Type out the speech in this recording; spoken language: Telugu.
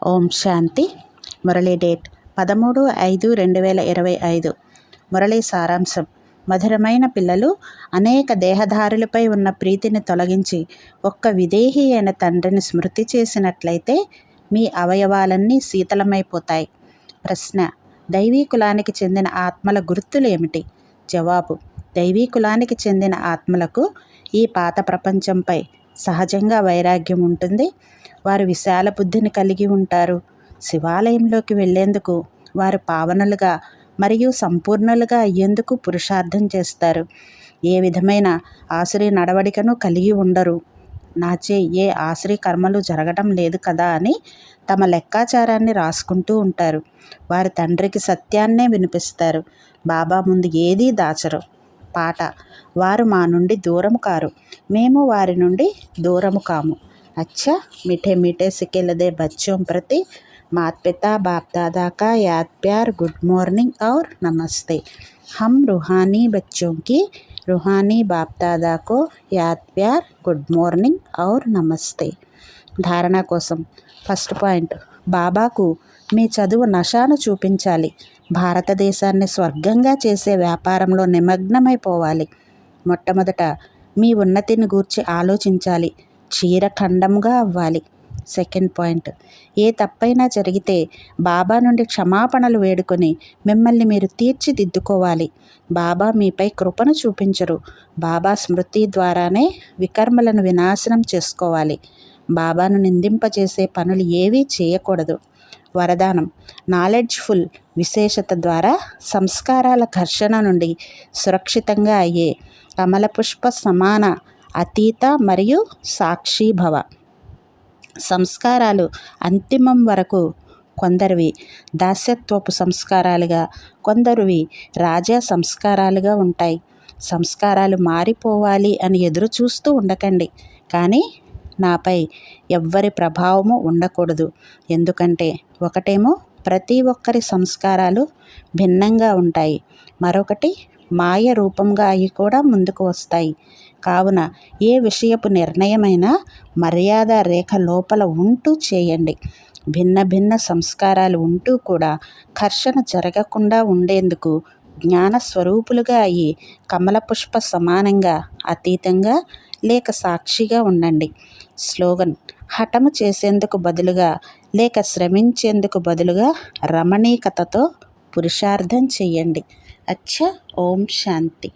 ఓం శాంతి. మురళీ డేట్ 13/5/2025. మురళీ సారాంశం. మధురమైన పిల్లలు, అనేక దేహధారులపై ఉన్న ప్రీతిని తొలగించి ఒక్క విదేహి అయిన తండ్రిని స్మృతి చేసినట్లయితే మీ అవయవాలన్నీ శీతలమైపోతాయి. ప్రశ్న: దైవీ కులానికి చెందిన ఆత్మల గుర్తులు ఏమిటి? జవాబు: దైవీ కులానికి చెందిన ఆత్మలకు ఈ పాత ప్రపంచంపై సహజంగా వైరాగ్యం ఉంటుంది. వారు విశాల బుద్ధిని కలిగి ఉంటారు. శివాలయంలోకి వెళ్లేందుకు వారు పావనులుగా మరియు సంపూర్ణులుగా అయ్యేందుకు పురుషార్థం చేస్తారు. ఏ విధమైన ఆసురీ నడవడికను కలిగి ఉండరు. నాచే ఏ ఆసురీ కర్మలు జరగడం లేదు కదా అని తమ లెక్కాచారాన్ని రాసుకుంటూ ఉంటారు. వారి తండ్రికి సత్యాన్నే వినిపిస్తారు. బాబా ముందు ఏదీ దాచరు. పాట: వారు మా నుండి దూరము కారు, మేము వారి నుండి దూరము కాము. अच्छा मीठे मीठे सिके लदे बच्चों प्रति माता पिता बाप दादा का याद प्यार गुड मॉर्निंग और नमस्ते. हम रूहानी बच्चों की रूहानी बाप दादा को याद प्यार गुड मॉर्निंग और नमस्ते. ధారణ కోసం ఫస్ట్ పాయింట్: బాబాకు మీ చదువు నషాను చూపించాలి. భారతదేశాన్ని స్వర్గంగా చేసే వ్యాపారంలో నిమగ్నమైపోవాలి. మొట్టమొదట మీ ఉన్నతిని గూర్చి ఆలోచించాలి. చీరఖండంగా అవ్వాలి. సెకండ్ పాయింట్: ఏ తప్పైనా జరిగితే బాబా నుండి క్షమాపణలు వేడుకొని మిమ్మల్ని మీరు తీర్చిదిద్దుకోవాలి. బాబా మీపై కృపను చూపించరు. బాబా స్మృతి ద్వారానే వికర్మలను వినాశనం చేసుకోవాలి. బాబాను నిందింపజేసే పనులు ఏవీ చేయకూడదు. వరదానం: నాలెడ్జ్ఫుల్ విశేషత ద్వారా సంస్కారాల ఘర్షణ నుండి సురక్షితంగా అయ్యే కమలపుష్ప సమాన అతీత మరియు సాక్షిభవ. సంస్కారాలు అంతిమం వరకు కొందరివి దాస్యత్వపు సంస్కారాలుగా, కొందరివి రాజా సంస్కారాలుగా ఉంటాయి. సంస్కారాలు మారిపోవాలి అని ఎదురు చూస్తూ ఉండకండి. కానీ నాపై ఎవ్వరి ప్రభావము ఉండకూడదు. ఎందుకంటే ఒకటేమో ప్రతి ఒక్కరి సంస్కారాలు భిన్నంగా ఉంటాయి, మరొకటి మాయ రూపంగా అవి కూడా ముందుకు వస్తాయి. కావున ఏ విషయపు నిర్ణయమైనా మర్యాద రేఖ లోపల ఉంటూ చేయండి. భిన్న భిన్న సంస్కారాలు ఉంటూ కూడా ఘర్షణ జరగకుండా ఉండేందుకు జ్ఞానస్వరూపులుగా అయ్యి కమలపుష్ప సమానంగా అతీతంగా లేక సాక్షిగా ఉండండి. స్లోగన్: హఠము చేసేందుకు బదులుగా లేక శ్రమించేందుకు బదులుగా రమణీకతతో పురుషార్థం చెయ్యండి. అచ్చా. ఓం శాంతి.